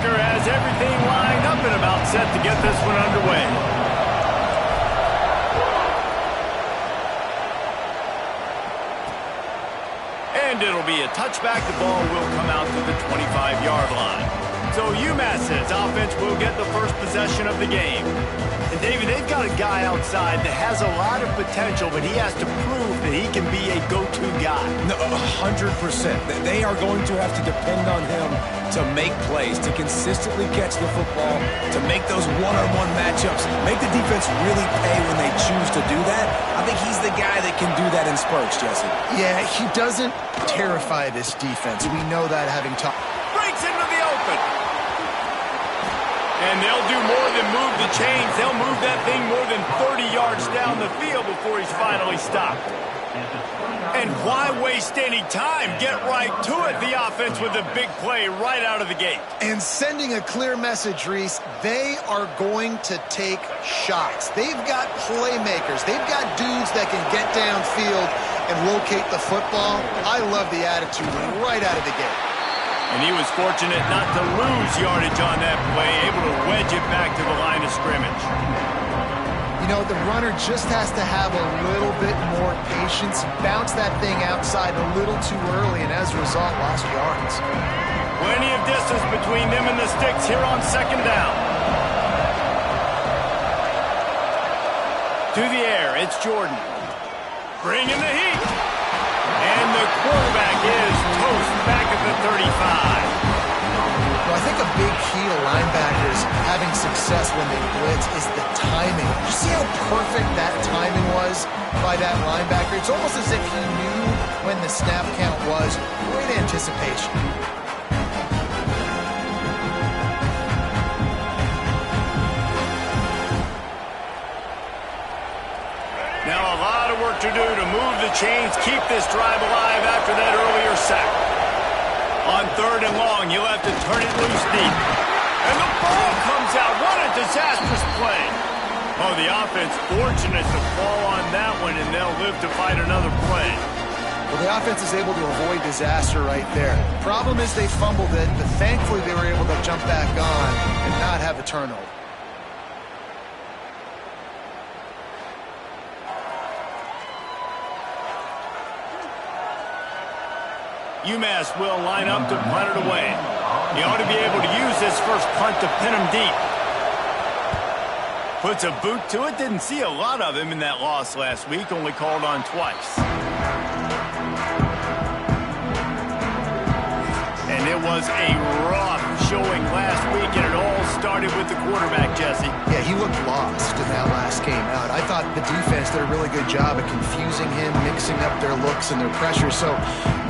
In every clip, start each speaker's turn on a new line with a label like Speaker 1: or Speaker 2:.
Speaker 1: kicker has everything lined up and about set to get this one underway. And it'll be a touchback. The ball will come out to the 25-yard line. So UMass's offense will get the first possession of the game. And David, they've got a guy outside that has a lot of potential, but he has to prove that he can be a go-to guy.
Speaker 2: No, 100%. They are going to have to depend on him to make plays, to consistently catch the football, to make those one-on-one matchups, make the defense really pay when they choose to do that. I think he's the guy that can do that in spurts, Jesse.
Speaker 3: Yeah, he doesn't terrify this defense. We know that having talked.
Speaker 1: Breaks into the open. And they'll do more than move the chains. They'll move that thing more than 30 yards down the field before he's finally stopped. And why waste any time? Get right to it. The offense with a big play right out of the gate.
Speaker 3: And sending a clear message, Reese, they are going to take shots. They've got playmakers. They've got dudes that can get downfield and locate the football. I love the attitude right out of the gate.
Speaker 1: And he was fortunate not to lose yardage on that play, able to wedge it back to the line of scrimmage.
Speaker 3: You know, the runner just has to have a little bit more patience, bounce that thing outside a little too early, and as a result, lost yards.
Speaker 1: Plenty of distance between them and the sticks here on second down. To the air, it's Jordan. Bringing the heat. And the quarterback is toast back at the 35.
Speaker 3: Well, I think a big key to linebackers having success when they blitz is the timing. You see how perfect that timing was by that linebacker? It's almost as if he knew when the snap count was. Great anticipation.
Speaker 1: Now a lot of work to do to move the chains, keep this drive alive after that earlier sack. On third and long, you'll have to turn it loose deep. And the ball comes out. What a disastrous play. Oh, the offense fortunate to fall on that one, and they'll live to fight another play.
Speaker 3: Well, the offense is able to avoid disaster right there. Problem is they fumbled it, but thankfully they were able to jump back on and not have a turnover.
Speaker 1: UMass will line up to punt it away. He ought to be able to use this first punt to pin him deep. Puts a boot to it. Didn't see a lot of him in that loss last week. Only called on twice. And it was a rough showing last week, and it all started with the quarterback, Jesse.
Speaker 3: Yeah, he looked lost in that last game out. I thought the defense did a really good job of confusing him, mixing up their looks and their pressure. So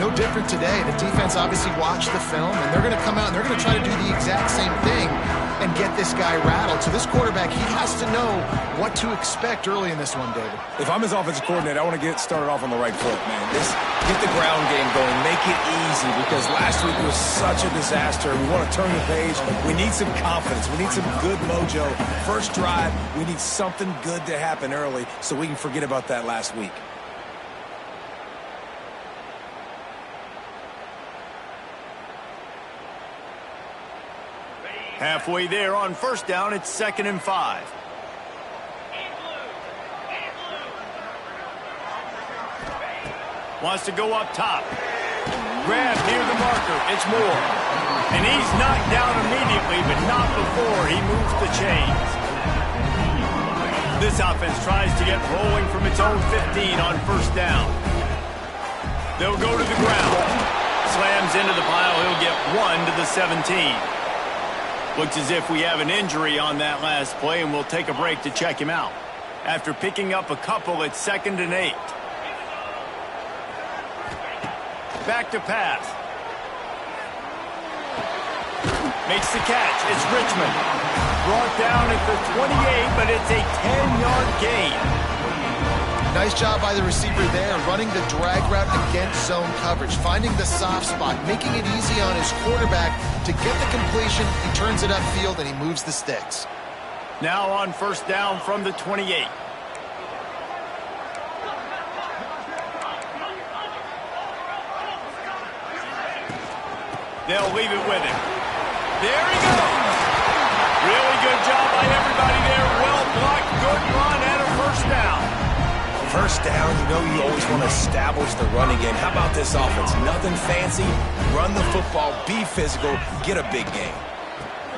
Speaker 3: no different today. The defense obviously watched the film, and they're going to come out and they're going to try to do the exact same thing and get this guy rattled. So this quarterback, he has to know what to expect early in this one, David.
Speaker 2: If I'm his offensive coordinator, I want to get started off on the right foot, man. Get the ground game going. Make it easy, because last week was such a disaster. We want to turn the page. We need some confidence. We need some good mojo. First drive, we need something good to happen early so we can forget about that last week.
Speaker 1: Halfway there on first down, it's 2nd and 5. Wants to go up top. Grab near the marker. It's Moore. And he's knocked down immediately, but not before he moves the chains. This offense tries to get rolling from its own 15 on first down. They'll go to the ground. Slams into the pile. He'll get 1 to the 17. Looks as if we have an injury on that last play, and we'll take a break to check him out. After picking up a couple, it's 2nd and 8. Back to pass. Makes the catch. It's Richmond. Brought down at the 28, but it's a 10-yard gain.
Speaker 3: Nice job by the receiver there, running the drag route against zone coverage, finding the soft spot, making it easy on his quarterback to get the completion. He turns it upfield, and he moves the sticks.
Speaker 1: Now on first down from the 28. They'll leave it with him. There he goes. Really good job by everybody there. Well blocked, good run, and a first down.
Speaker 2: First down, you know you always want to establish the running game. How about this offense? Nothing fancy. Run the football, be physical, get a big gain.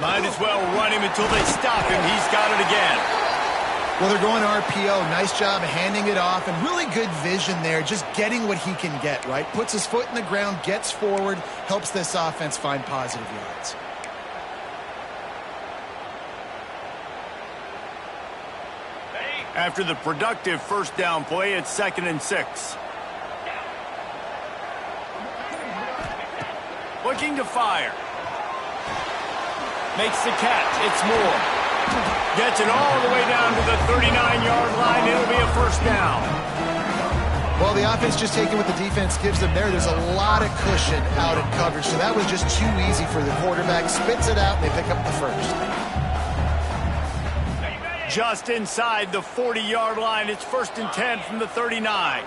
Speaker 1: Might as well run him until they stop him. He's got it again.
Speaker 3: Well, they're going RPO. Nice job handing it off, and really good vision there, just getting what he can get, right? Puts his foot in the ground, gets forward, helps this offense find positive yards.
Speaker 1: After the productive first down play, it's 2nd and 6. Looking to fire. Makes the catch. It's Moore. Gets it all the way down to the 39-yard line. It'll be a first down.
Speaker 3: Well, the offense just taking what the defense gives them there. There's a lot of cushion out in coverage, so that was just too easy for the quarterback. Spits it out, and they pick up the first.
Speaker 1: Just inside the 40-yard line. It's 1st and 10 from the 39.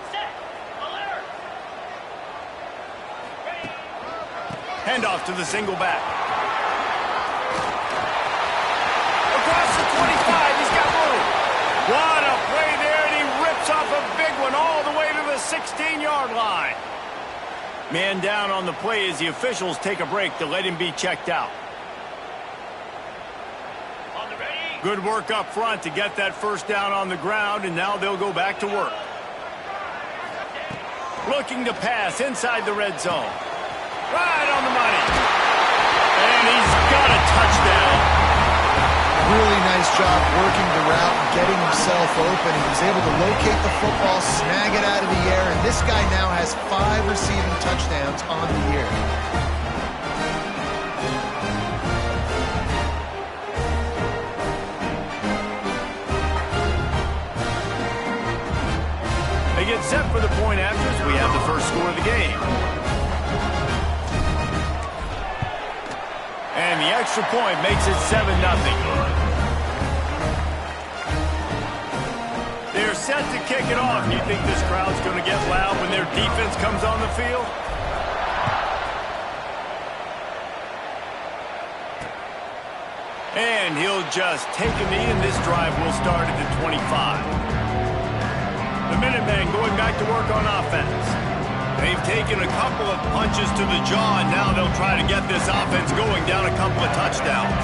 Speaker 1: Handoff to the single back. Across the 25, he's got room. What a play there, and he rips off a big one all the way to the 16-yard line. Man down on the play as the officials take a break to let him be checked out. Good work up front to get that first down on the ground, and now they'll go back to work. Looking to pass inside the red zone. Right on the money. And he's got a touchdown.
Speaker 3: Really nice job working the route, getting himself open. He was able to locate the football, snag it out of the air, and this guy now has 5 receiving touchdowns on the year.
Speaker 1: They get set for the point after as we have the first score of the game. And the extra point makes it 7-0. They're set to kick it off. You think this crowd's going to get loud when their defense comes on the field? And he'll just take a knee, and this drive will start at the 25. The Minutemen going back to work on offense. They've taken a couple of punches to the jaw, and now they'll try to get this offense going down a couple of touchdowns.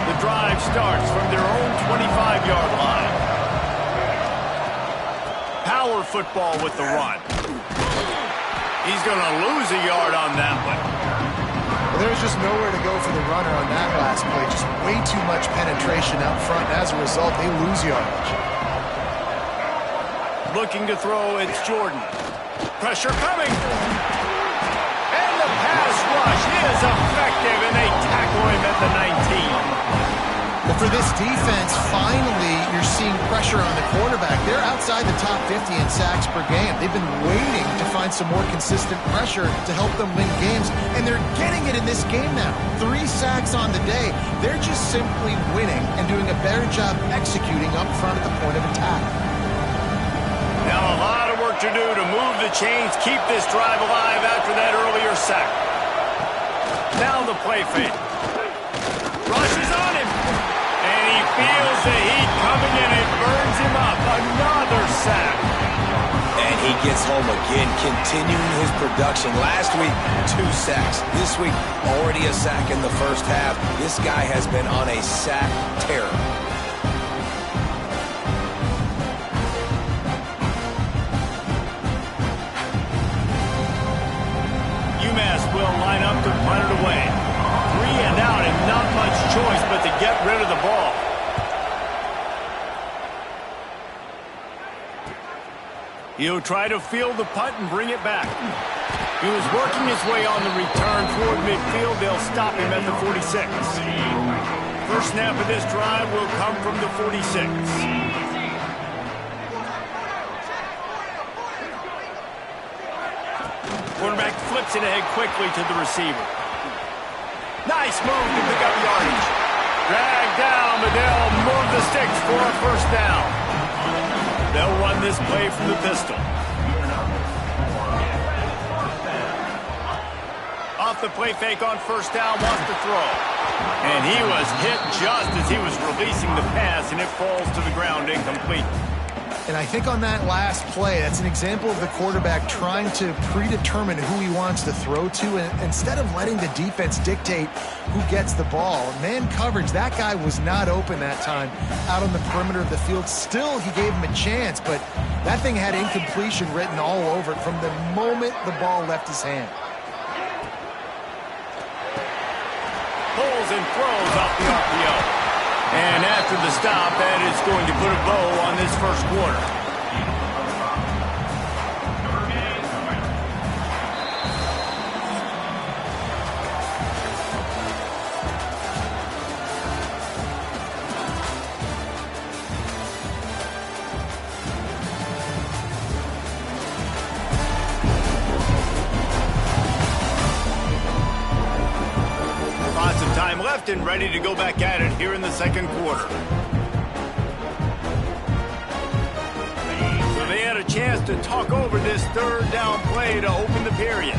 Speaker 1: The drive starts from their own 25-yard line. Power football with the run. He's going to lose a yard on that one.
Speaker 3: Well, there's just nowhere to go for the runner on that last play. Just way too much penetration out front. As a result, they lose yardage.
Speaker 1: Looking to throw, it's Jordan. Pressure coming. And the pass rush is effective, and they tackle him at the 19.
Speaker 3: Well, for this defense, finally, you're seeing pressure on the quarterback. They're outside the top 50 in sacks per game. They've been waiting to find some more consistent pressure to help them win games, and they're getting it in this game now. 3 sacks on the day. They're just simply winning and doing a better job executing up front at the point of attack.
Speaker 1: Now a lot of work to do to move the chains, keep this drive alive after that earlier sack. Now the play fake. Rushes on him. And he feels the heat coming in. It burns him up. Another sack.
Speaker 2: And he gets home again, continuing his production. Last week, 2 sacks. This week, already a sack in the first half. This guy has been on a sack tear.
Speaker 1: UMass will line up to punt it away. 3 and out, and not much choice but to get rid of the ball. He'll try to field the punt and bring it back. He was working his way on the return toward midfield. They'll stop him at the 46. First snap of this drive will come from the 46. Quarterback flips it ahead quickly to the receiver. Nice move to pick up yardage. Dragged down, but they'll move the sticks for a first down. They'll run this play from the pistol. off the play fake on first down, wants to throw. And he was hit just as he was releasing the pass, and it falls to the ground incomplete.
Speaker 3: And I think on that last play, that's an example of the quarterback trying to predetermine who he wants to throw to, and instead of letting the defense dictate who gets the ball. Man coverage, that guy was not open that time out on the perimeter of the field. Still, he gave him a chance, but that thing had incompletion written all over it from the moment the ball left his hand.
Speaker 1: Pulls and throws off the RPO. And after the stop, that is going to put a bow on this first quarter. Left and ready to go back at it here in the second quarter. So they had a chance to talk over this third down play to open the period.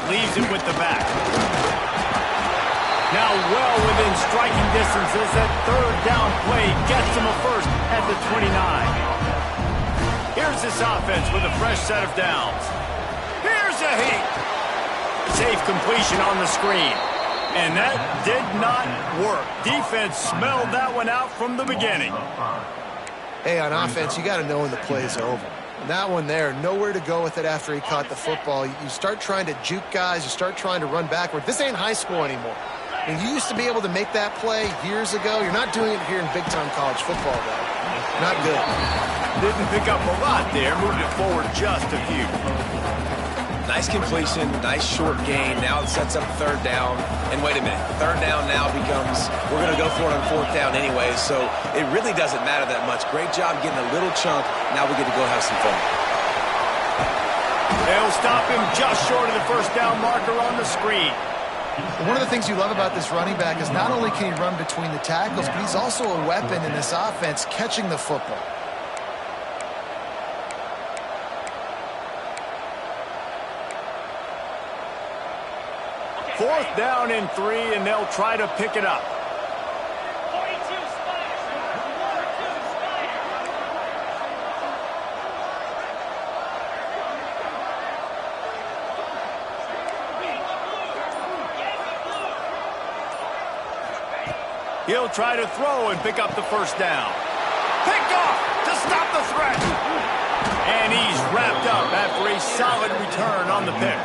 Speaker 1: Leaves it with the back. Now well within striking distance as that third down play gets him a first at the 29. Here's this offense with a fresh set of downs. Here's a heat. Safe completion on the screen. And that did not work. Defense smelled that one out from the beginning.
Speaker 3: Hey, on offense, you got to know when the play's over. And that one there, nowhere to go with it after he caught the football. You start trying to juke guys. You start trying to run backward. This ain't high school anymore. I mean, you used to be able to make that play years ago. You're not doing it here in big-time college football, though. Not good.
Speaker 1: Didn't pick up a lot there. Moved it forward just a few.
Speaker 2: Nice completion, nice short gain. Now it sets up third down. And wait a minute, third down now becomes, we're going to go for it on fourth down anyway, so it really doesn't matter that much. Great job getting a little chunk. Now we get to go have some fun.
Speaker 1: They'll stop him just short of the first down marker on the screen.
Speaker 3: One of the things you love about this running back is not only can he run between the tackles, but he's also a weapon in this offense catching the football.
Speaker 1: Fourth down and 3, and they'll try to pick it up. He'll try to throw and pick up the first down. Picked off to stop the threat. And he's wrapped up after a solid return on the pick.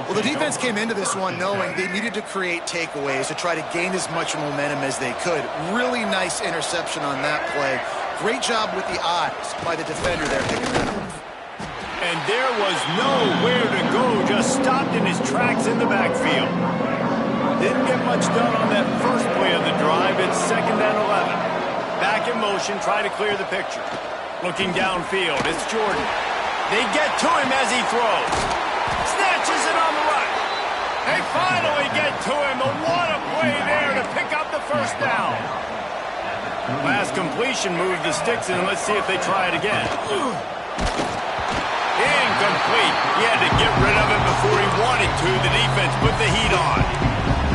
Speaker 3: Well, the defense came into this one knowing they needed to create takeaways to try to gain as much momentum as they could. Really nice interception on that play. Great job with the eyes by the defender there picking that off.
Speaker 1: And there was nowhere to go, just stopped in his tracks in the backfield. Didn't get much done on that first play of the drive. It's second and 11. Back in motion, try to clear the picture. Looking downfield, it's Jordan. They get to him as he throws. Snatches it on the right. They finally get to him. What a play there to pick up the first down. Last completion moved the sticks in. Let's see if they try it again. Incomplete. He had to get rid of it before he wanted to. The defense put the heat on.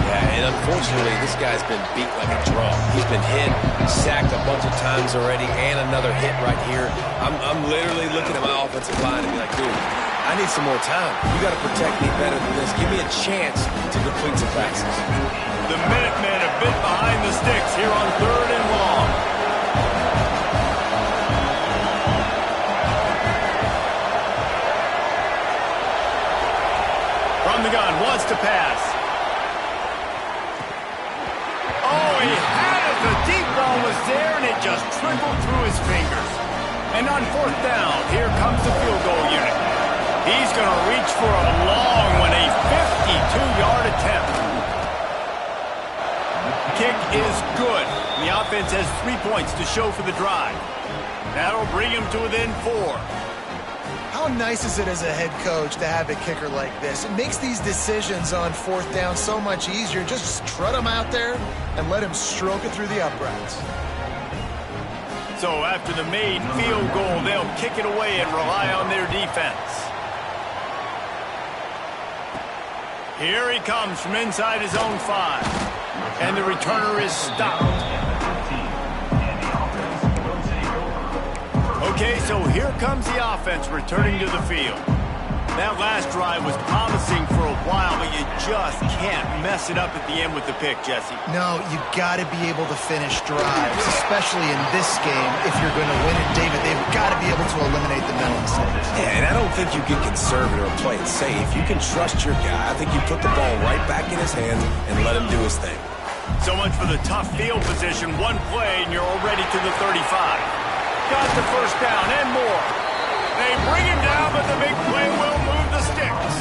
Speaker 2: Yeah, and unfortunately, this guy's been beat like a drum. He's been hit, sacked a bunch of times already, and another hit right here. I'm literally looking at my offensive line and be like, dude, I need some more time. You got to protect me better than this. Give me a chance to complete some passes.
Speaker 1: The Minutemen a bit behind the sticks here on third and long. From the gun, wants to pass. Oh, he had it. The deep ball was there, and it just trickled through his fingers. And on fourth down, here comes the field goal unit. He's going to reach for a long one, a 52-yard attempt. Kick is good. The offense has 3 points to show for the drive. That'll bring him to within 4.
Speaker 3: How nice is it as a head coach to have a kicker like this? It makes these decisions on fourth down so much easier. Just trot him out there and let him stroke it through the uprights.
Speaker 1: So after the made field goal, they'll kick it away and rely on their defense. Here he comes from inside his own 5. And the returner is stopped. Okay, so here comes the offense returning to the field. That last drive was promising for a while, but you just can't mess it up at the end with the pick, Jesse.
Speaker 3: No, you got to be able to finish drives, especially in this game. If you're going to win it, David, they've got to be able to eliminate the mental mistakes.
Speaker 2: Yeah, and I don't think you get conservative or play it safe. You can trust your guy. I think you put the ball right back in his hands and let him do his thing.
Speaker 1: So much for the tough field position. One play, and you're already to the 35. Got the first down and more. They bring him down, but the big play will move the sticks.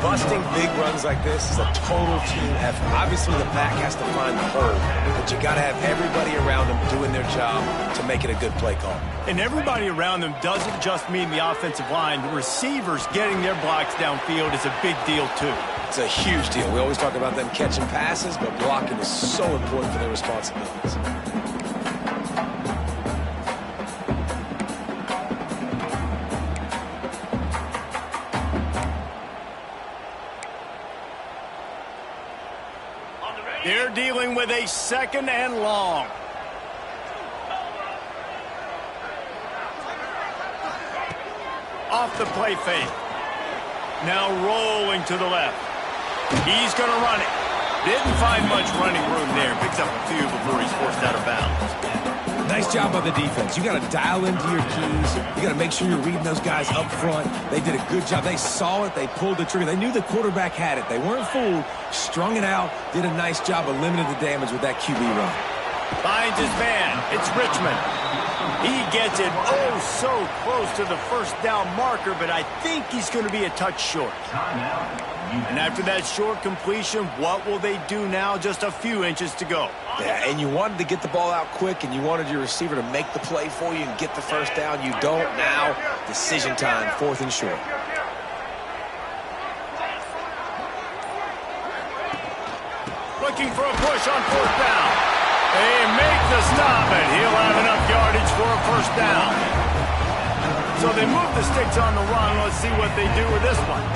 Speaker 2: Busting big runs like this is a total team effort. Obviously, the back has to find the hole, but you got to have everybody around them doing their job to make it a good play call.
Speaker 1: And everybody around them doesn't just mean the offensive line. The receivers getting their blocks downfield is a big deal, too.
Speaker 2: It's a huge deal. We always talk about them catching passes, but blocking is so important for their responsibilities.
Speaker 1: They're dealing with a 2nd and long. Off the play fake. Now rolling to the left. He's going to run it. Didn't find much running room there. Picks up a few before he's forced out of bounds.
Speaker 2: Nice job by the defense. You got to dial into your keys. You got to make sure you're reading those guys up front. They did a good job. They saw it. They pulled the trigger. They knew the quarterback had it. They weren't fooled. Strung it out. Did a nice job of limiting the damage with that QB run.
Speaker 1: Finds his man. It's Richmond. He gets it oh so close to the first down marker, but I think he's going to be a touch short. And after that short completion, what will they do now? Just a few inches to go.
Speaker 2: Yeah, and you wanted to get the ball out quick, and you wanted your receiver to make the play for you and get the first down. You don't now. Decision time, 4th and short.
Speaker 1: Looking for a push on 4th down. They make the stop, and he'll have enough yardage for a first down. So they move the sticks on the run. Let's see what they do with this one.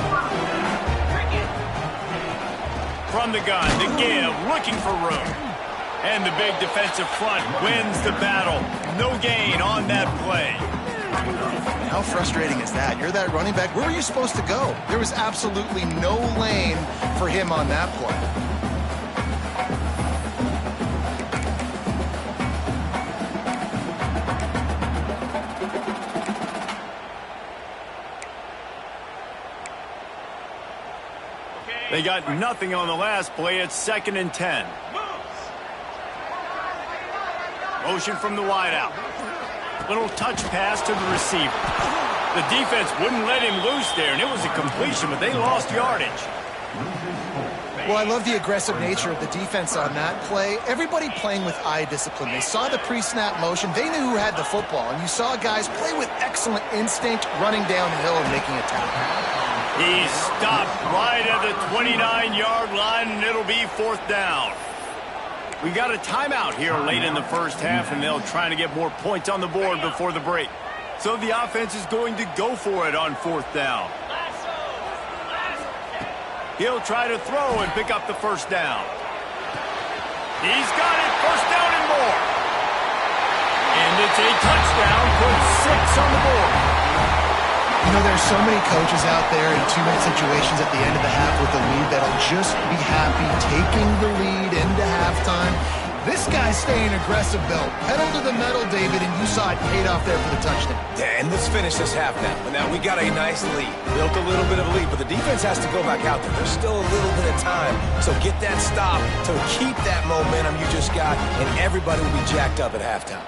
Speaker 1: From the gun, the give, looking for room. And the big defensive front wins the battle. No gain on that play.
Speaker 3: How frustrating is that? You're that running back. Where were you supposed to go? There was absolutely no lane for him on that play.
Speaker 1: They got nothing on the last play. It's 2nd and 10. Motion from the wideout. Little touch pass to the receiver. The defense wouldn't let him loose there, and it was a completion, but they lost yardage.
Speaker 3: Well, I love the aggressive nature of the defense on that play. Everybody playing with eye discipline. They saw the pre-snap motion. They knew who had the football, and you saw guys play with excellent instinct, running downhill and making a tackle.
Speaker 1: He's stopped right at the 29-yard line, and it'll be 4th down. We got a timeout here late in the first half, and they'll try to get more points on the board before the break. So the offense is going to go for it on 4th down. He'll try to throw and pick up the first down. He's got it, first down and more. And it's a touchdown, puts 6 on the board.
Speaker 3: You know, there's so many coaches out there in 2-minute situations at the end of the half with the lead that'll just be happy taking the lead into halftime. This guy's staying aggressive, Bill. Pedal to the metal, David, and you saw it paid off there for the touchdown.
Speaker 2: Yeah, and let's finish this half now. Now, we got a nice lead. Built a little bit of a lead, but the defense has to go back out there. There's still a little bit of time. So get that stop to keep that momentum you just got, and everybody will be jacked up at halftime.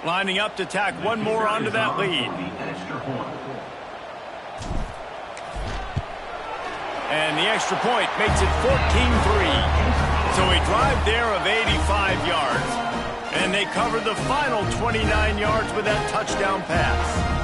Speaker 1: Lining up to tack one more onto that lead. And the extra point makes it 14-3. So a drive there of 85 yards. And they covered the final 29 yards with that touchdown pass.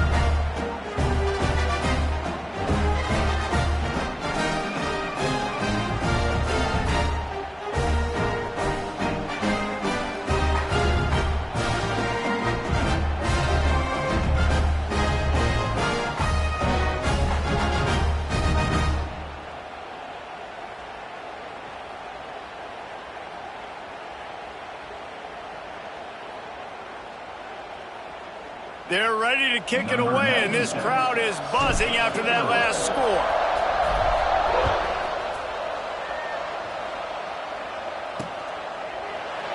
Speaker 1: They're ready to kick it away, and this crowd is buzzing after that last score.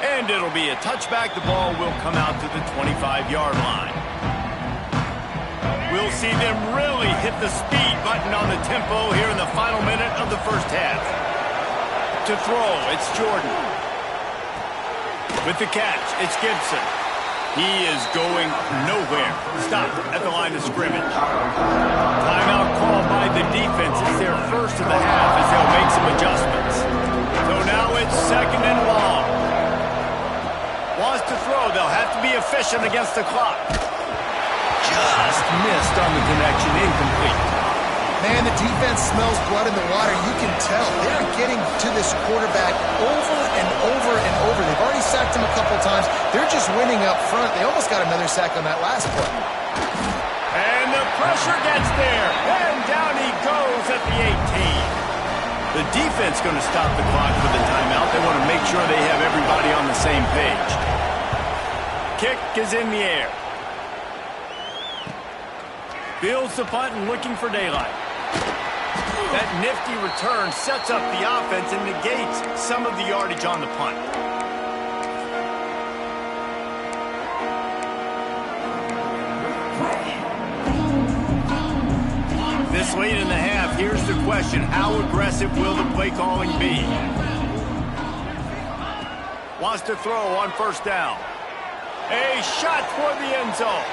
Speaker 1: And it'll be a touchback. The ball will come out to the 25-yard line. We'll see them really hit the speed button on the tempo here in the final minute of the first half. To throw, it's Jordan. With the catch, it's Gibson. He is going nowhere. Stopped at the line of scrimmage. Timeout called by the defense. It's their first of the half as they'll make some adjustments. So now it's 2nd and long. Wants to throw. They'll have to be efficient against the clock. Just missed on the connection. Incomplete.
Speaker 3: Man, the defense smells blood in the water. You can tell. They're getting to this quarterback over and over and over. They've already sacked him a couple times. They're just winning up front. They almost got another sack on that last play.
Speaker 1: And the pressure gets there. And down he goes at the 18. The defense going to stop the clock with the timeout. They want to make sure they have everybody on the same page. Kick is in the air. Fields the punt and looking for daylight. That nifty return sets up the offense and negates some of the yardage on the punt. This late in the half, here's the question. How aggressive will the play calling be? Wants to throw on first down. A shot for the end zone.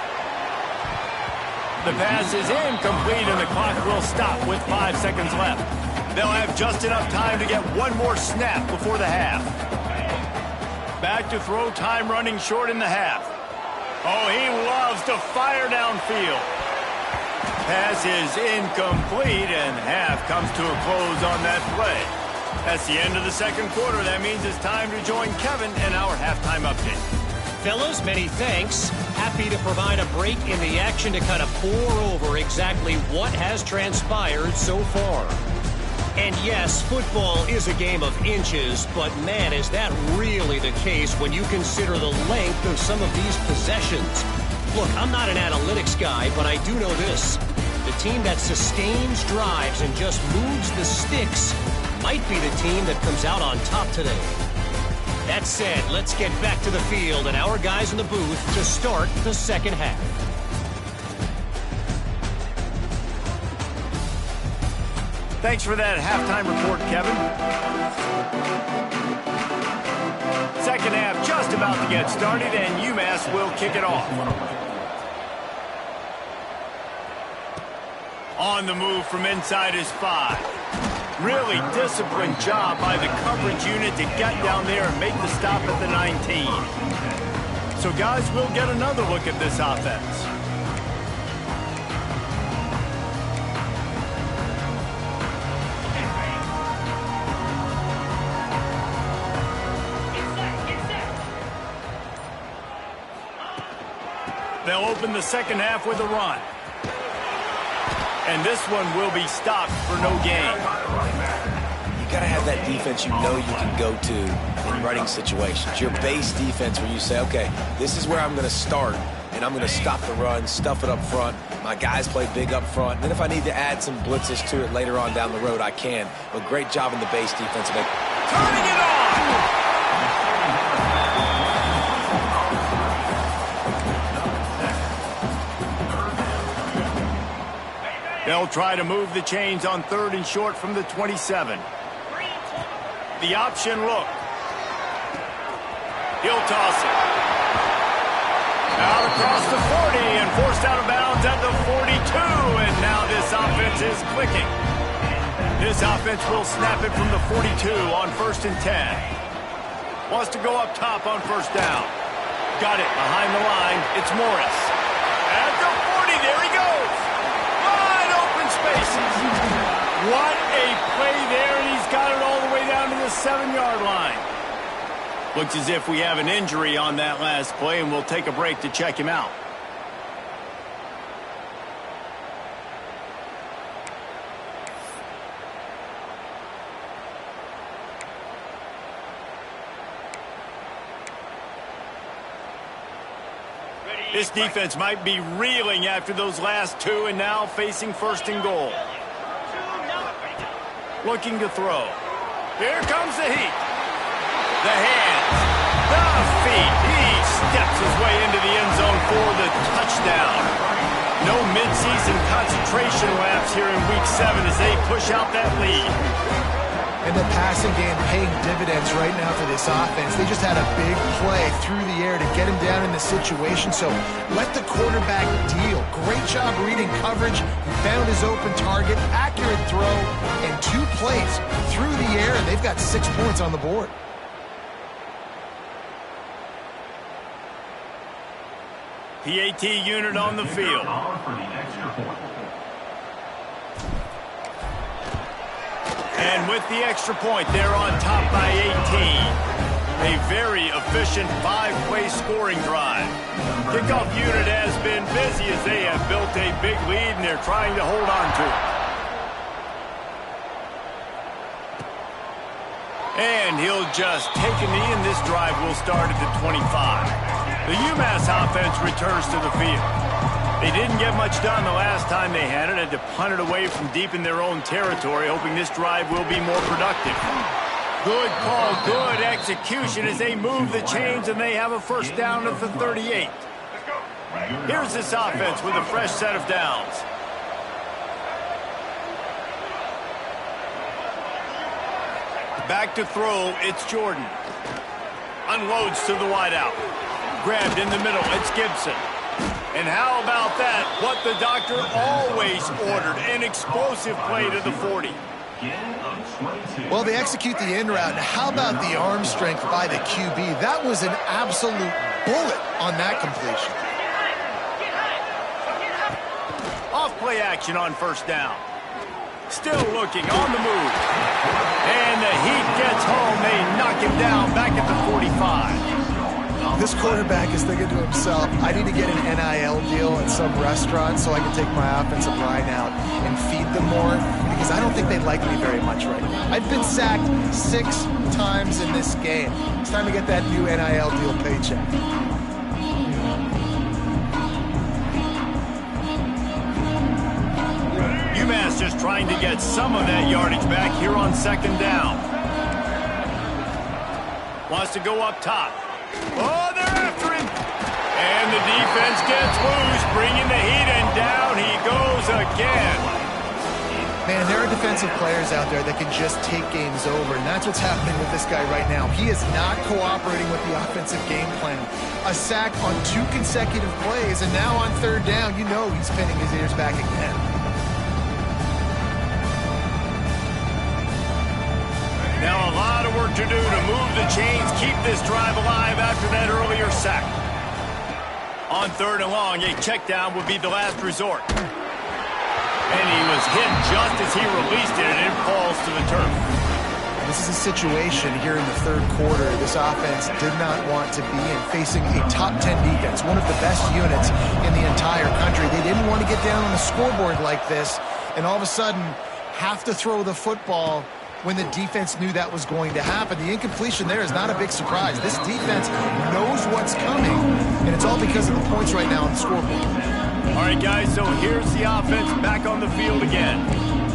Speaker 1: The pass is incomplete, and the clock will stop with 5 seconds left. They'll have just enough time to get one more snap before the half. Back to throw, time running short in the half. Oh, he loves to fire downfield. Pass is incomplete, and half comes to a close on that play. That's the end of the second quarter. That means it's time to join Kevin in our halftime update.
Speaker 4: Fellas, many thanks. Happy to provide a break in the action to kind of pour over exactly what has transpired so far. And yes, football is a game of inches, but man, is that really the case when you consider the length of some of these possessions. Look, I'm not an analytics guy, but I do know this. The team that sustains drives and just moves the sticks might be the team that comes out on top today. That said, let's get back to the field and our guys in the booth to start the second half.
Speaker 1: Thanks for that halftime report, Kevin. Second half just about to get started, and UMass will kick it off. On the move from inside is 5. Really disciplined job by the coverage unit to get down there and make the stop at the 19. So, guys, we'll get another look at this offense. They'll open the second half with a run. And this one will be stopped for no gain.
Speaker 2: You got to have that defense you know you can go to in running situations. Your base defense where you say, okay, this is where I'm going to start, and I'm going to stop the run, stuff it up front. My guys play big up front. And then if I need to add some blitzes to it later on down the road, I can. But great job in the base defense.
Speaker 1: Turning it on! They'll try to move the chains on 3rd and short from the 27. The option look. He'll toss it. Out across the 40 and forced out of bounds at the 42. And now this offense is clicking. This offense will snap it from the 42 on 1st and 10. Wants to go up top on first down. Got it behind the line. It's Morris. At the 40, there he goes. Wide open spaces. What a play there, and he's got it all the way down to the 7-yard line. Looks as if we have an injury on that last play, and we'll take a break to check him out. This defense might be reeling after those last two and now facing first and goal. Looking to throw. Here comes the heat. The hands. The feet. He steps his way into the end zone for the touchdown. No midseason concentration lapse here in Week 7 as they push out that lead.
Speaker 3: And the passing game paying dividends right now for this offense. They just had a big play through the air to get him down in the situation. So let the quarterback deal. Great job reading coverage. He found his open target, accurate throw, and 2 plays through the air, and they've got 6 points on the board.
Speaker 1: PAT unit on the field. And with the extra point, they're on top by 18. A very efficient 5-play scoring drive. Kickoff unit has been busy as they have built a big lead and they're trying to hold on to it. And he'll just take a knee, and this drive will start at the 25. The UMass offense returns to the field. They didn't get much done the last time they had it, had to punt it away from deep in their own territory, hoping this drive will be more productive. Good call, good execution as they move the chains, and they have a first down at the 38. Here's this offense with a fresh set of downs. Back to throw, it's Jordan. Unloads to the wideout. Grabbed in the middle, it's Gibson. And how about that? What the doctor always ordered, an explosive play to the 40.
Speaker 3: Well, they execute the in route. How about the arm strength by the QB? That was an absolute bullet on that completion.
Speaker 1: Off play action on first down. Still looking on the move. And the heat gets home. They knock him down back at the 45.
Speaker 3: This quarterback is thinking to himself, I need to get an NIL deal at some restaurant so I can take my offensive line out and feed them more, because I don't think they like me very much right now. I've been sacked 6 times in this game. It's time to get that new NIL deal paycheck.
Speaker 1: UMass just trying to get some of that yardage back here on second down. Wants to go up top. Oh, they're after him. And the defense gets loose, bringing the heat, and down he goes again.
Speaker 3: Man, there are defensive players out there that can just take games over, and that's what's happening with this guy right now. He is not cooperating with the offensive game plan. A sack on 2 consecutive plays, and now on third down, you know he's pinning his ears back again.
Speaker 1: Now a lot of work to do to move the chains, keep this drive alive after that earlier sack. On third and long, a check down would be the last resort. And he was hit just as he released it, and it falls to the turf.
Speaker 3: This is a situation here in the third quarter this offense did not want to be in, facing a top 10 defense, one of the best units in the entire country. They didn't want to get down on the scoreboard like this and all of a sudden have to throw the football when the defense knew that was going to happen. The incompletion there is not a big surprise. This defense knows what's coming, and it's all because of the points right now on the scoreboard.
Speaker 1: All right, guys, so here's the offense back on the field again.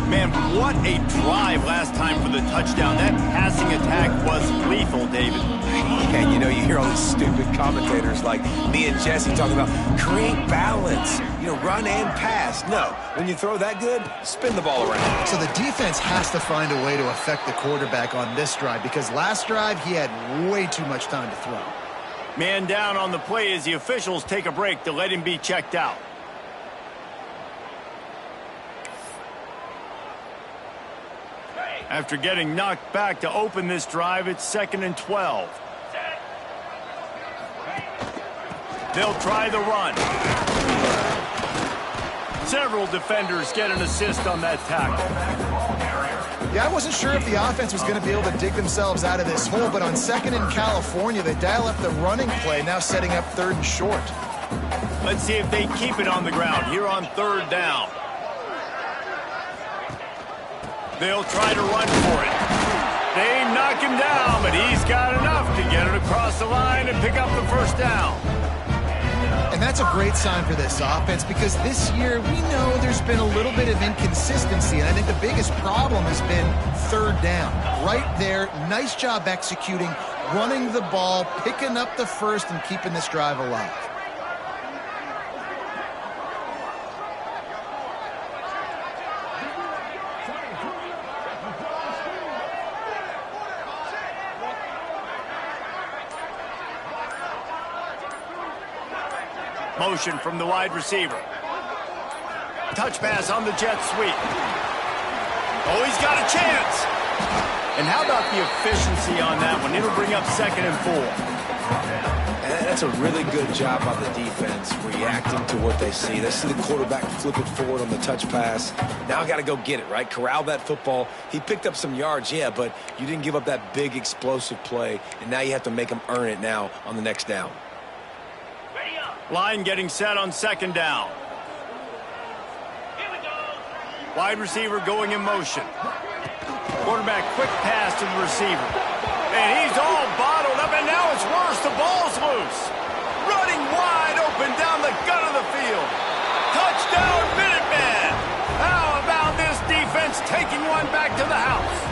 Speaker 1: Man, what a drive last time for the touchdown. That passing attack was lethal, David.
Speaker 2: And you know, you hear all these stupid commentators like me and Jesse talking about create balance, you know, run and pass. No, when you throw that good, spin the ball around.
Speaker 3: So the defense has to find a way to affect the quarterback on this drive, because last drive he had way too much time to throw.
Speaker 1: Man down on the play as the officials take a break to let him be checked out. After getting knocked back to open this drive, it's 2nd and 12. They'll try the run. Several defenders get an assist on that tackle.
Speaker 3: Yeah, I wasn't sure if the offense was going to be able to dig themselves out of this hole, but on 2nd in California, they dial up the running play, now setting up 3rd and short.
Speaker 1: Let's see if they keep it on the ground here on 3rd down. They'll try to run for it. They knock him down, but he's got enough to get it across the line and pick up the first down.
Speaker 3: And And that's a great sign for this offense because this year we know there's been a little bit of inconsistency, and I think the biggest problem has been third down. Right there, nice job executing, running the ball, picking up the first, and keeping this drive alive.
Speaker 1: Motion from the wide receiver. Touch pass on the jet sweep. Oh, he's got a chance. And how about the efficiency on that one? It'll bring up 2nd and 4.
Speaker 2: And that's a really good job by the defense, reacting to what they see. They see the quarterback flip it forward on the touch pass. Now I got to go get it, right? Corral that football. He picked up some yards, yeah, but you didn't give up that big explosive play, and now you have to make him earn it now on the next down.
Speaker 1: Line getting set on 2nd down. Wide receiver going in motion. Quarterback quick pass to the receiver. And he's all bottled up, and now it's worse. The ball's loose. Running wide open down the gut of the field. Touchdown, Minuteman. How about this defense taking one back to the house?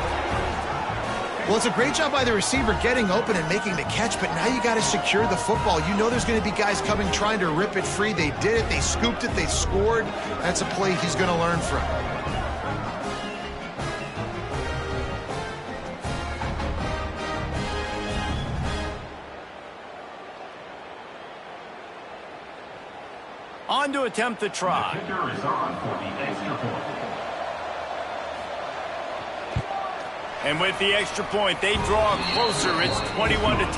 Speaker 3: Well, it's a great job by the receiver getting open and making the catch, but now you got to secure the football. You know there's going to be guys coming trying to rip it free. They did it. They scooped it. They scored. That's a play he's going to learn from.
Speaker 1: On to attempt the try.
Speaker 5: The kicker is on for the extra point.
Speaker 1: And with the extra point, they draw closer. It's 21-10.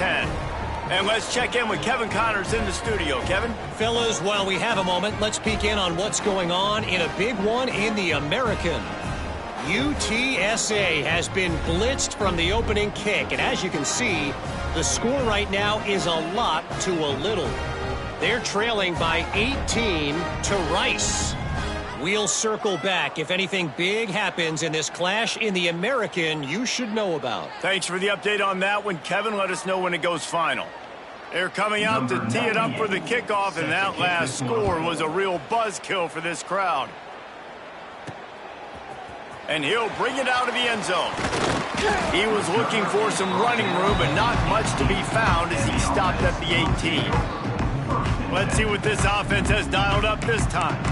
Speaker 1: And let's check in with Kevin Connors in the studio. Kevin?
Speaker 4: Fellas, while we have a moment, let's peek in on what's going on in a big one in the American. UTSA has been blitzed from the opening kick. And as you can see, the score right now is a lot to a little. They're trailing by 18 to Rice. We'll circle back if anything big happens in this clash in the American you should know about.
Speaker 1: Thanks for the update on that one, Kevin. Let us know when it goes final. They're coming out to tee it up for the kickoff, and that last score was a real buzzkill for this crowd. And he'll bring it out of the end zone. He was looking for some running room, but not much to be found as he stopped at the 18. Let's see what this offense has dialed up this time.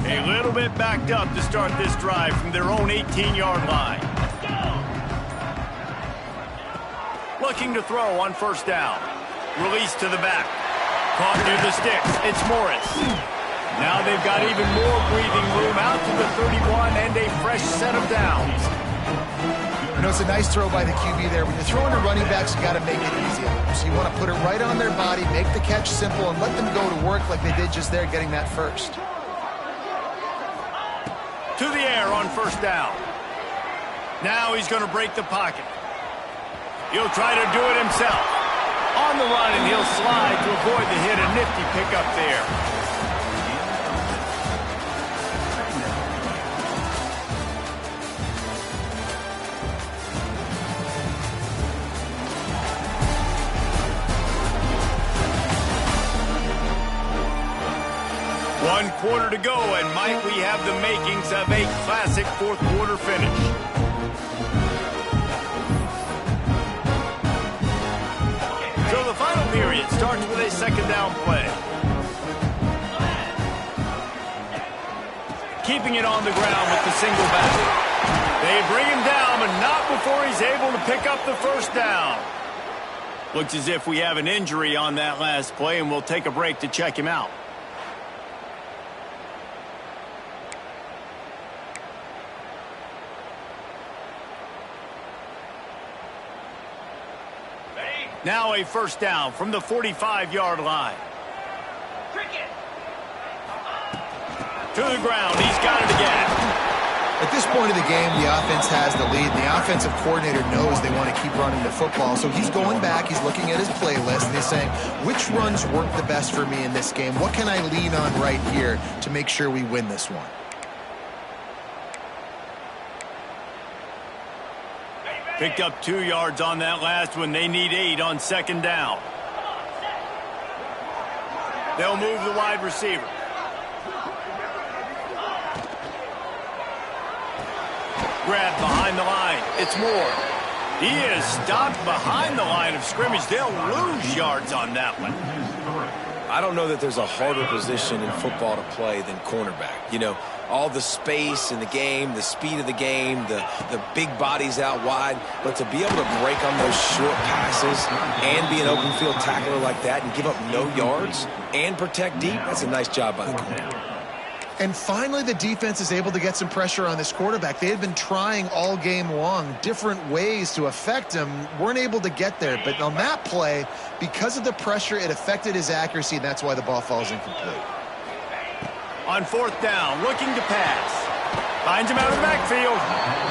Speaker 1: A little bit backed up to start this drive from their own 18-yard line. Looking to throw on 1st down. Release to the back. Caught near the sticks. It's Morris. Now they've got even more breathing room out to the 31 and a fresh set of downs.
Speaker 3: You know, it's a nice throw by the QB there. When you're throwing to running backs, you got to make it easy on them. So you want to put it right on their body, make the catch simple, and let them go to work like they did just there, getting that first.
Speaker 1: To the air on 1st down. Now he's going to break the pocket. He'll try to do it himself. On the run, and he'll slide to avoid the hit. A nifty pickup there. One quarter to go, and might we have the makings of a classic 4th quarter finish. So the final period starts with a 2nd down play. Keeping it on the ground with the single back. They bring him down, but not before he's able to pick up the 1st down. Looks as if we have an injury on that last play, and we'll take a break to check him out. Now a 1st down from the 45-yard line. To the ground. He's got it again.
Speaker 3: At this point of the game, the offense has the lead. The offensive coordinator knows they want to keep running the football. So he's going back. He's looking at his playlist, and he's saying, which runs work the best for me in this game? What can I lean on right here to make sure we win this one?
Speaker 1: Picked up 2 yards on that last one. They need 8 on second down. They'll move the wide receiver. Grab behind the line. It's Moore. He is stopped behind the line of scrimmage. They'll lose yards on that one.
Speaker 2: I don't know that there's a harder position in football to play than cornerback. You know, all the space in the game, the speed of the game, the big bodies out wide. But to be able to break on those short passes and be an open field tackler like that and give up no yards and protect deep, that's a nice job by the corner.
Speaker 3: And finally, the defense is able to get some pressure on this quarterback. They had been trying all game long different ways to affect him, weren't able to get there. But on that play, because of the pressure, it affected his accuracy, and that's why the ball falls incomplete.
Speaker 1: On fourth down, looking to pass. Finds him out of the backfield.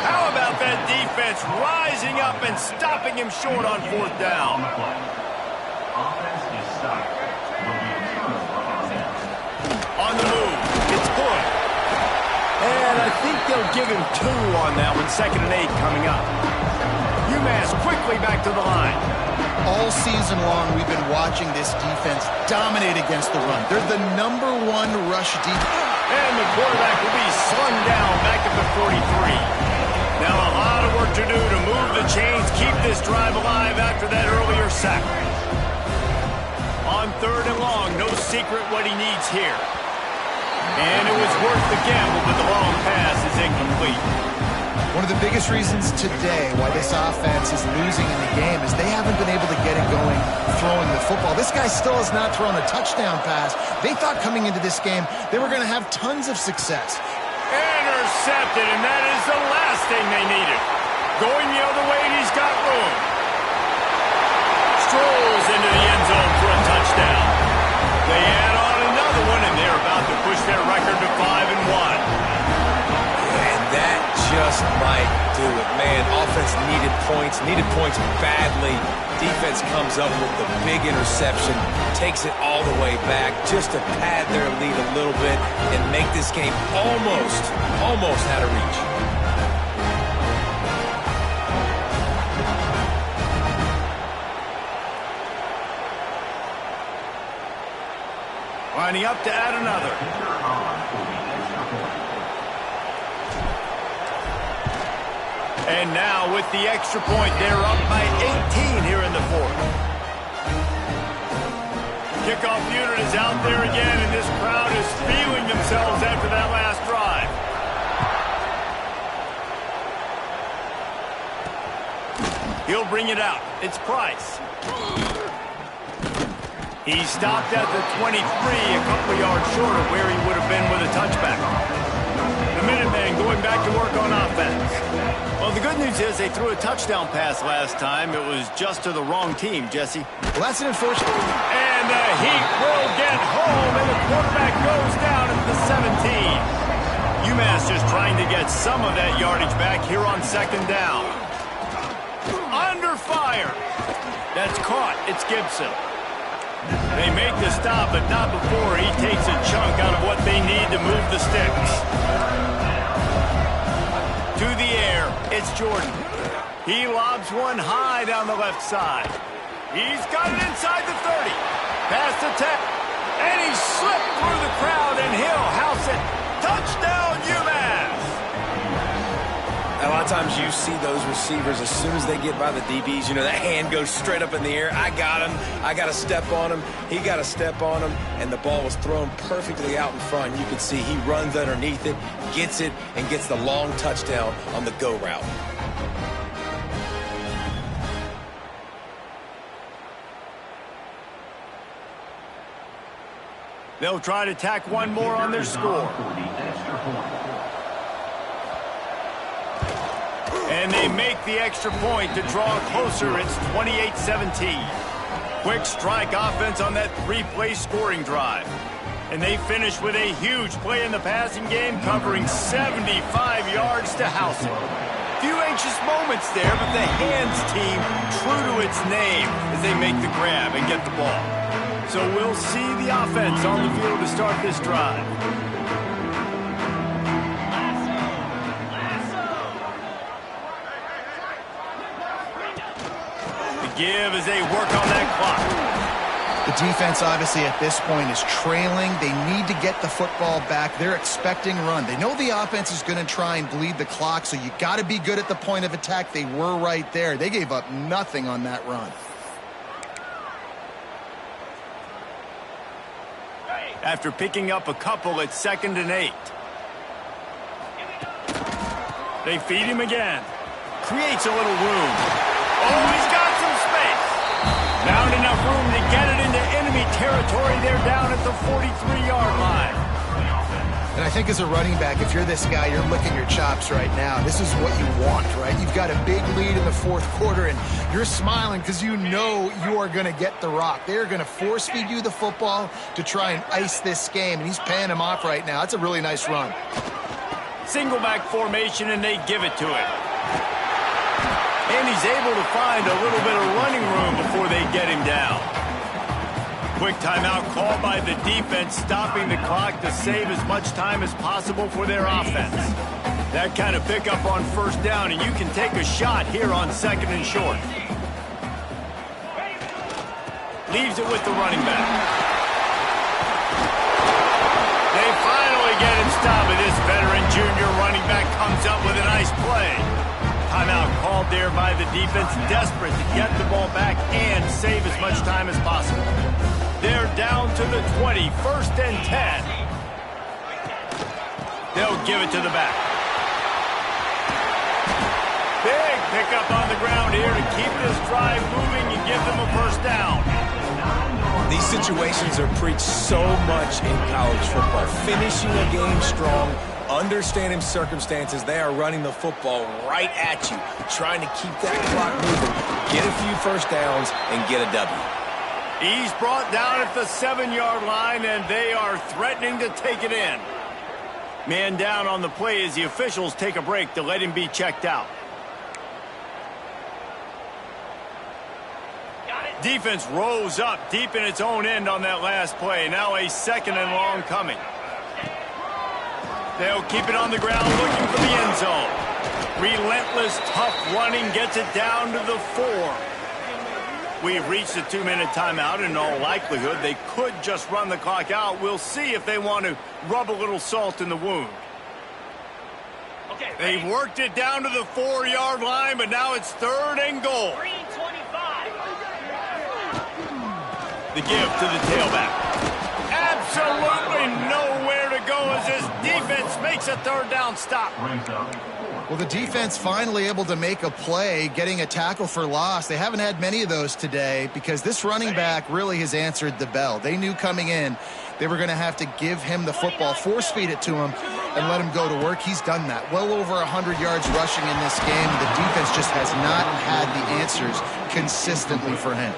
Speaker 1: How about that defense rising up and stopping him short on fourth down?
Speaker 5: Offense is stopped. Will be a turnover on that.
Speaker 1: On the move. It's good. And I think they'll give him 2 on that one. 2nd and 8 coming up. UMass quickly back to the line.
Speaker 3: All season long, we've been watching this defense dominate against the run. They're the #1 rush defense.
Speaker 1: And the quarterback will be slung down back at the 43. Now a lot of work to do to move the chains, keep this drive alive after that earlier sack. On 3rd and long, no secret what he needs here. And it was worth the gamble, but the long pass is incomplete.
Speaker 3: One of the biggest reasons today why this offense is losing in the game is they haven't been able to get it going throwing the football. This guy still has not thrown a touchdown pass. They thought coming into this game they were going to have tons of success.
Speaker 1: Intercepted, and that is the last thing they needed. Going the other way, and he's got room. Strolls into the end zone for a touchdown. They add on another one, and they're about to push their record to 5-1.
Speaker 2: And that just might do it, man. Offense needed points badly. Defense comes up with the big interception, takes it all the way back just to pad their lead a little bit and make this game almost out of reach.
Speaker 1: Lining up to add another. And now with the extra point, they're up by 18 here in the 4th. Kickoff unit is out there again, and this crowd is feeling themselves after that last drive. He'll bring it out. It's Price. He stopped at the 23, a couple of yards short of where he would have been with a touchback. The Minutemen going back to work on offense. Well, the good news is they threw a touchdown pass last time. It was just to the wrong team, Jesse.
Speaker 3: Well, that's an unfortunate.
Speaker 1: And the Heat will get home, and the quarterback goes down at the 17. UMass just trying to get some of that yardage back here on 2nd down. Under fire. That's caught. It's Gibson. They make the stop, but not before he takes a chunk out of what they need to move the sticks. To the air, it's Jordan. He lobs one high down the left side. He's got it inside the 30. Past the 10. And he slipped through the crowd, and he'll house it. Touchdown, UMass!
Speaker 2: A lot of times you see those receivers, as soon as they get by the DBs, you know, that hand goes straight up in the air. I got him. I got to step on him. He got to step on him. And the ball was thrown perfectly out in front. You can see he runs underneath it, and gets the long touchdown on the go route.
Speaker 1: They'll try to tack one more on their score. And they make the extra point to draw closer. It's 28-17. Quick strike offense on that 3-play scoring drive. And they finish with a huge play in the passing game, covering 75 yards to house it. Few anxious moments there, but the hands team true to its name as they make the grab and get the ball. So we'll see the offense on the field to start this drive. give as they work on that clock.
Speaker 3: The defense, obviously, at this point is trailing. They need to get the football back. They're expecting run. They know the offense is going to try and bleed the clock, so you got to be good at the point of attack. They were right there. They gave up nothing on that run.
Speaker 1: After picking up a couple at 2nd and 8. They feed him again. Creates a little room. Oh, he's got some space. Found enough room to get it into enemy territory. They're down at the 43-yard line.
Speaker 3: And I think as a running back, if you're this guy, you're licking your chops right now. This is what you want, right? You've got a big lead in the 4th quarter, and you're smiling because you know you are going to get the rock. They're going to force-feed you the football to try and ice this game, and he's paying him off right now. It's a really nice run.
Speaker 1: Single back formation, and they give it to him. And he's able to find a little bit of running room before they get him down. Quick timeout called by the defense, stopping the clock to save as much time as possible for their offense. That kind of pickup on 1st down, and you can take a shot here on 2nd and short. Leaves it with the running back. They finally get him stopped, and this veteran junior running back comes up with a nice play. Timeout called there by the defense, desperate to get the ball back and save as much time as possible. They're down to the 20, 1st and 10. They'll give it to the back. Big pickup on the ground here to keep this drive moving and give them a 1st down.
Speaker 2: These situations are preached so much in college football. Finishing a game strong, understanding circumstances. They are running the football right at you, trying to keep that clock moving, get a few 1st downs, and get a W.
Speaker 1: He's brought down at the 7-yard line, and they are threatening to take it in. Man down on the play as the officials take a break to let him be checked out. Defense rose up deep in its own end on that last play. Now a 2nd and long coming. They'll keep it on the ground looking for the end zone. Relentless, tough running gets it down to the 4. We've reached a 2-minute timeout. In all likelihood, they could just run the clock out. We'll see if they want to rub a little salt in the wound. They've worked it down to the 4-yard line, but now it's 3rd and goal. The give to the tailback. Absolutely nowhere to go as this defense makes a 3rd down stop.
Speaker 3: Well, the defense finally able to make a play, getting a tackle for loss. They haven't had many of those today because this running back really has answered the bell. They knew coming in they were going to have to give him the football, force feed it to him, and let him go to work. He's done that. Well over 100 yards rushing in this game. The defense just has not had the answers consistently for him.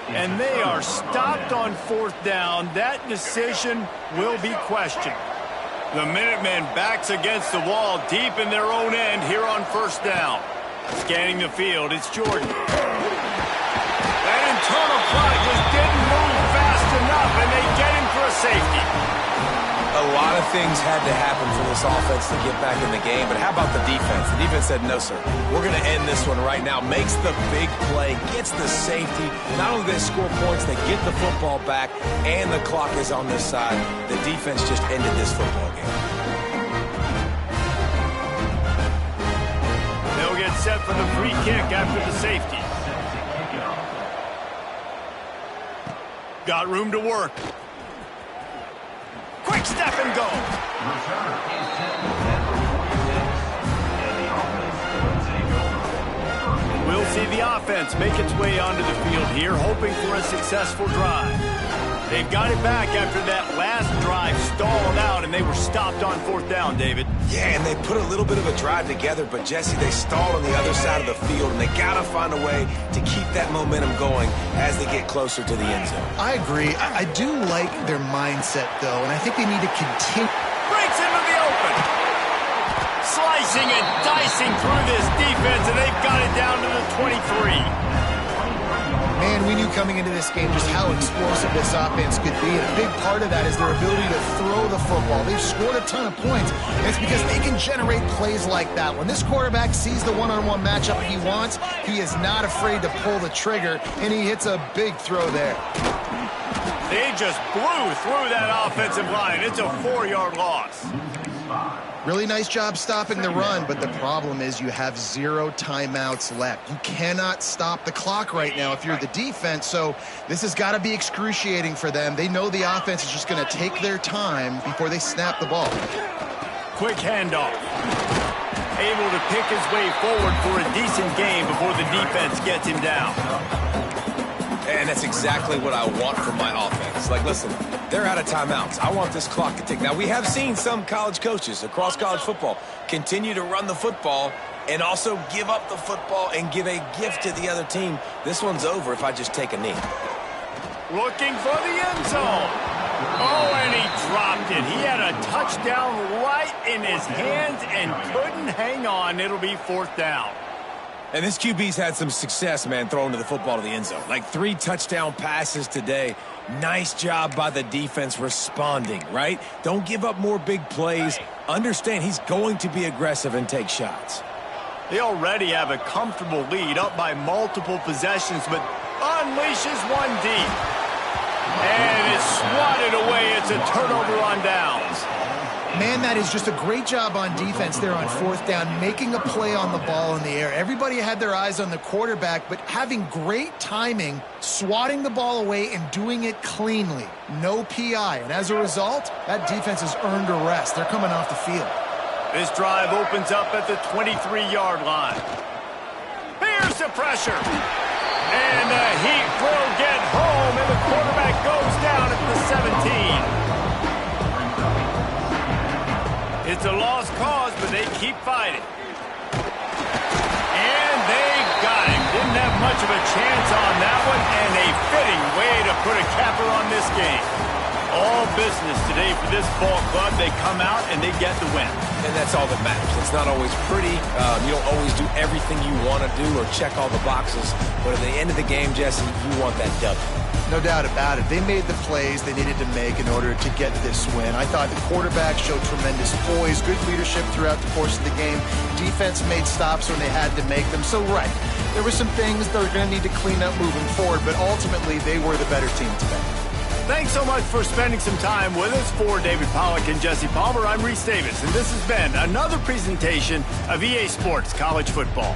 Speaker 1: And they are stopped on 4th down. That decision will be questioned. The Minutemen backs against the wall deep in their own end here on 1st down. Scanning the field, it's Jordan. That internal clock just didn't move fast enough, and they get him for a safety.
Speaker 2: A lot of things had to happen for this offense to get back in the game, but how about the defense? The defense said, no, sir, we're going to end this one right now. Makes the big play, gets the safety. Not only do they score points, they get the football back, and the clock is on this side. The defense just ended this football game.
Speaker 1: They'll get set for the free kick after the safety. Got room to work. Quick step and go. We'll see the offense make its way onto the field here, hoping for a successful drive. They've got it back after that last drive stalled out, and they were stopped on 4th down, David.
Speaker 2: Yeah, and they put a little bit of a drive together, but, Jesse, they stalled on the other side of the field, and they got to find a way to keep that momentum going as they get closer to the end zone.
Speaker 3: I agree. I do like their mindset, though, and I think they need to continue.
Speaker 1: Breaks into the open. Slicing and dicing through this defense, and they've got it down to the 23.
Speaker 3: Man, we knew coming into this game just how explosive this offense could be, and a big part of that is their ability to throw the football. They've scored a ton of points, and it's because they can generate plays like that. When this quarterback sees the one-on-one matchup he wants, he is not afraid to pull the trigger, and he hits a big throw there.
Speaker 1: They just blew through that offensive line. It's a 4-yard loss.
Speaker 3: Really nice job stopping the run, but the problem is you have 0 timeouts left. You cannot stop the clock right now if you're the defense, so this has got to be excruciating for them. They know the offense is just going to take their time before they snap the ball.
Speaker 1: Quick handoff. Able to pick his way forward for a decent gain before the defense gets him down.
Speaker 2: And that's exactly what I want from my offense. Like, listen, they're out of timeouts. I want this clock to tick. Now, we have seen some college coaches across college football continue to run the football and also give up the football and give a gift to the other team. This one's over if I just take a knee.
Speaker 1: Looking for the end zone. Oh, and he dropped it. He had a touchdown right in his hands and couldn't hang on. It'll be 4th down.
Speaker 2: And this QB's had some success, man, throwing to the football to the end zone. Like 3 touchdown passes today. Nice job by the defense responding, right? Don't give up more big plays. Understand he's going to be aggressive and take shots.
Speaker 1: They already have a comfortable lead, up by multiple possessions, but unleashes one deep. And it's swatted away. It's a turnover on downs.
Speaker 3: Man, that is just a great job on defense there on 4th down, making a play on the ball in the air. Everybody had their eyes on the quarterback, but having great timing, swatting the ball away, and doing it cleanly. No PI, and as a result, that defense has earned a rest. They're coming off the field.
Speaker 1: This drive opens up at the 23-yard line. Here's the pressure. And the heat will get home, and the quarterback goes down at the 17. It's a lost cause, but they keep fighting. And they got him. Didn't have much of a chance on that one, and a fitting way to put a capper on this game. All business today for this ball club. They come out and they get the win.
Speaker 2: And that's all that matters. It's not always pretty. You don't always do everything you want to do or check all the boxes. But at the end of the game, Jesse, you want that W.
Speaker 3: No doubt about it. They made the plays they needed to make in order to get this win. I thought the quarterback showed tremendous poise, good leadership throughout the course of the game. Defense made stops when they had to make them. So, right, there were some things they're going to need to clean up moving forward, but ultimately they were the better team today.
Speaker 1: Thanks so much for spending some time with us. For David Pollack and Jesse Palmer, I'm Reese Davis, and this has been another presentation of EA Sports College Football.